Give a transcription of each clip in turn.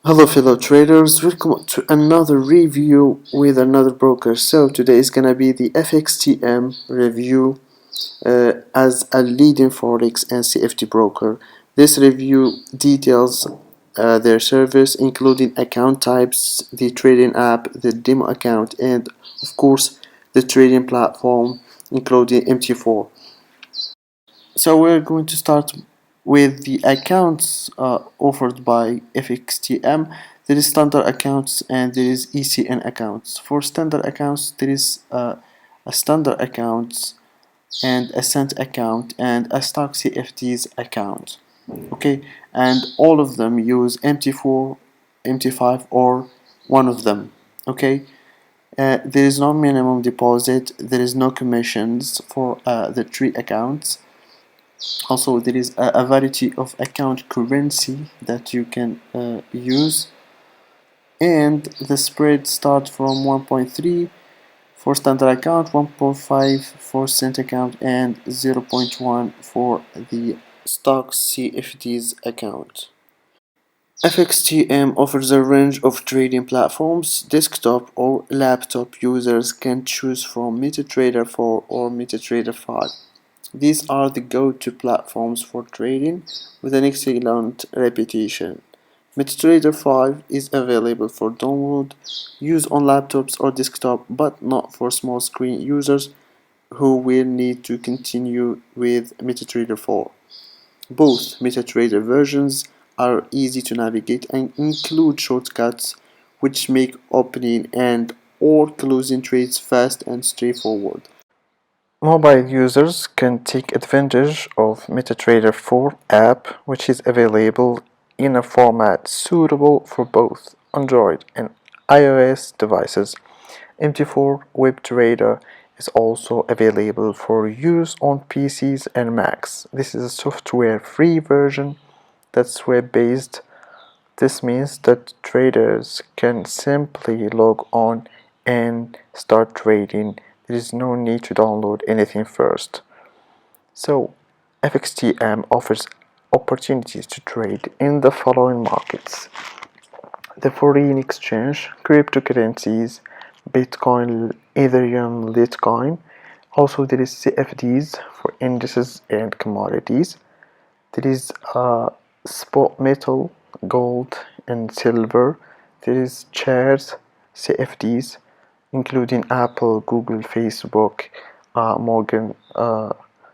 Hello fellow traders, welcome to another review with another broker. So today is gonna be the FXTM review as a leading Forex and CFD broker. This review details their service including account types, the trading app, the demo account, and of course the trading platform including MT4. So we're going to start with the accounts offered by FXTM. There is standard accounts and there is ECN accounts. For standard accounts, there is a standard account and a cent account and a stock CFDs account. Okay, and all of them use MT4, MT5, or one of them. Okay, there is no minimum deposit. There is no commissions for the three accounts. Also, there is a variety of account currency that you can use, and the spread starts from 1.3 for standard account, 1.5 for cent account, and 0.1 for the stock CFDs account. FXTM offers a range of trading platforms. Desktop or laptop users can choose from MetaTrader 4 or MetaTrader 5. These are the go-to platforms for trading with an excellent reputation. MetaTrader 5 is available for download, use on laptops or desktop, but not for small screen users who will need to continue with MetaTrader 4. Both MetaTrader versions are easy to navigate and include shortcuts which make opening and or closing trades fast and straightforward. Mobile users can take advantage of MetaTrader 4 app, which is available in a format suitable for both Android and iOS devices. MT4 Web Trader is also available for use on PCs and Macs. This is a software-free version that's web-based. This means that traders can simply log on and start trading. There is no need to download anything first. So, FXTM offers opportunities to trade in the following markets: the foreign exchange, cryptocurrencies, Bitcoin, Ethereum, Litecoin. Also, there is CFDs for indices and commodities. There is spot metal, gold, and silver. There is shares, CFDs, including Apple, Google, Facebook, Morgan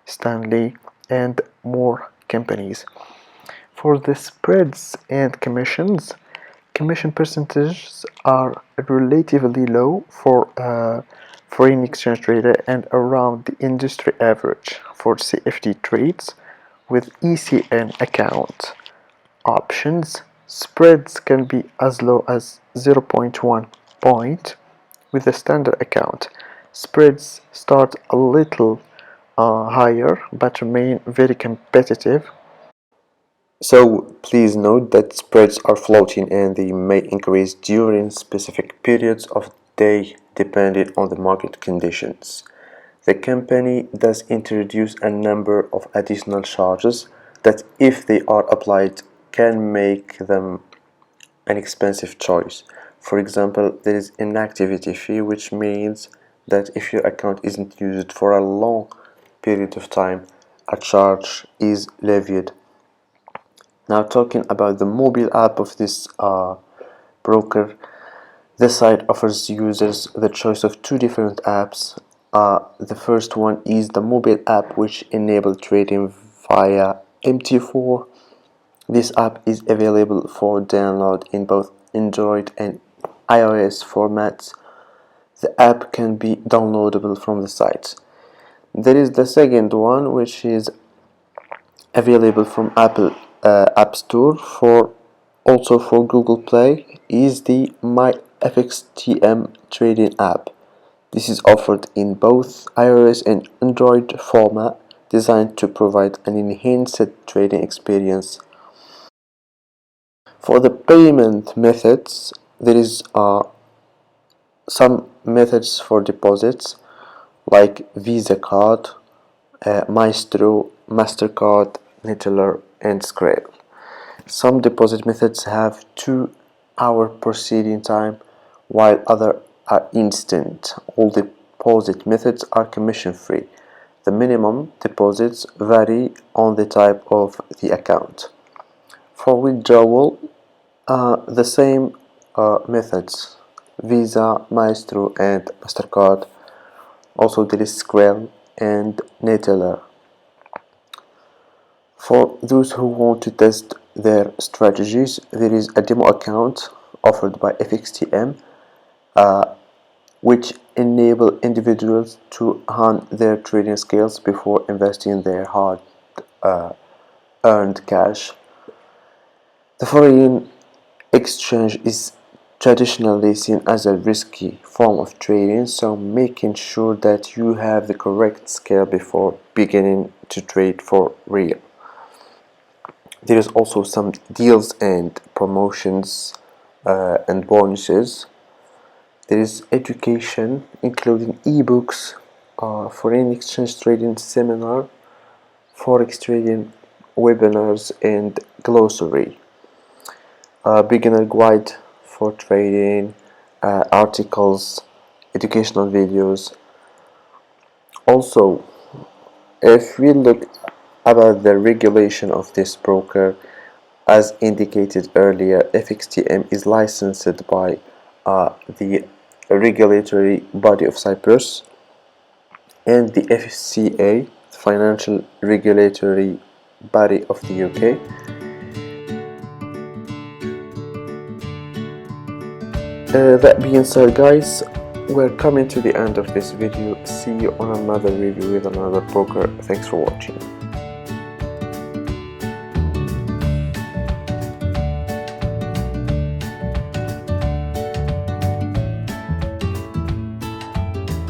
Stanley, and more companies. For the spreads and commissions, commission percentages are relatively low for foreign exchange trader and around the industry average for CFD trades with ECN account options. Spreads can be as low as 0.1 point with the standard account. Spreads start a little higher but remain very competitive. So please note that spreads are floating and they may increase during specific periods of the day depending on the market conditions. The company does introduce a number of additional charges that, if they are applied, can make them an expensive choice. For example, there is inactivity fee, which means that if your account isn't used for a long period of time, a charge is levied. Now, talking about the mobile app of this broker, this site offers users the choice of two different apps. The first one is the mobile app, which enables trading via MT4. This app is available for download in both Android and iOS formats. The app can be downloadable from the site. There is the second one, which is available from Apple App Store, for also for Google Play, is the My FXTM trading app. This is offered in both iOS and Android format, designed to provide an enhanced trading experience. For the payment methods, there is some methods for deposits like Visa card, Maestro, MasterCard, Neteller, and Scrape. Some deposit methods have two hour processing time, while others are instant. All deposit methods are commission free. The minimum deposits vary on the type of the account. For withdrawal, the same methods: Visa, Maestro, and MasterCard. Also, there is Skrill and Neteller. For those who want to test their strategies, there is a demo account offered by FXTM, which enable individuals to hone their trading skills before investing their hard-earned cash. The foreign exchange is traditionally seen as a risky form of trading, so making sure that you have the correct skill before beginning to trade for real. There is also some deals and promotions and bonuses. There is education, including ebooks, foreign exchange trading seminar, forex trading webinars, and glossary. Beginner guide for trading, articles, educational videos. Also, if we look about the regulation of this broker, as indicated earlier, FXTM is licensed by the regulatory body of Cyprus and the FCA, the financial regulatory body of the UK. That being said, guys, we're coming to the end of this video. See you on another review with another broker. Thanks for watching.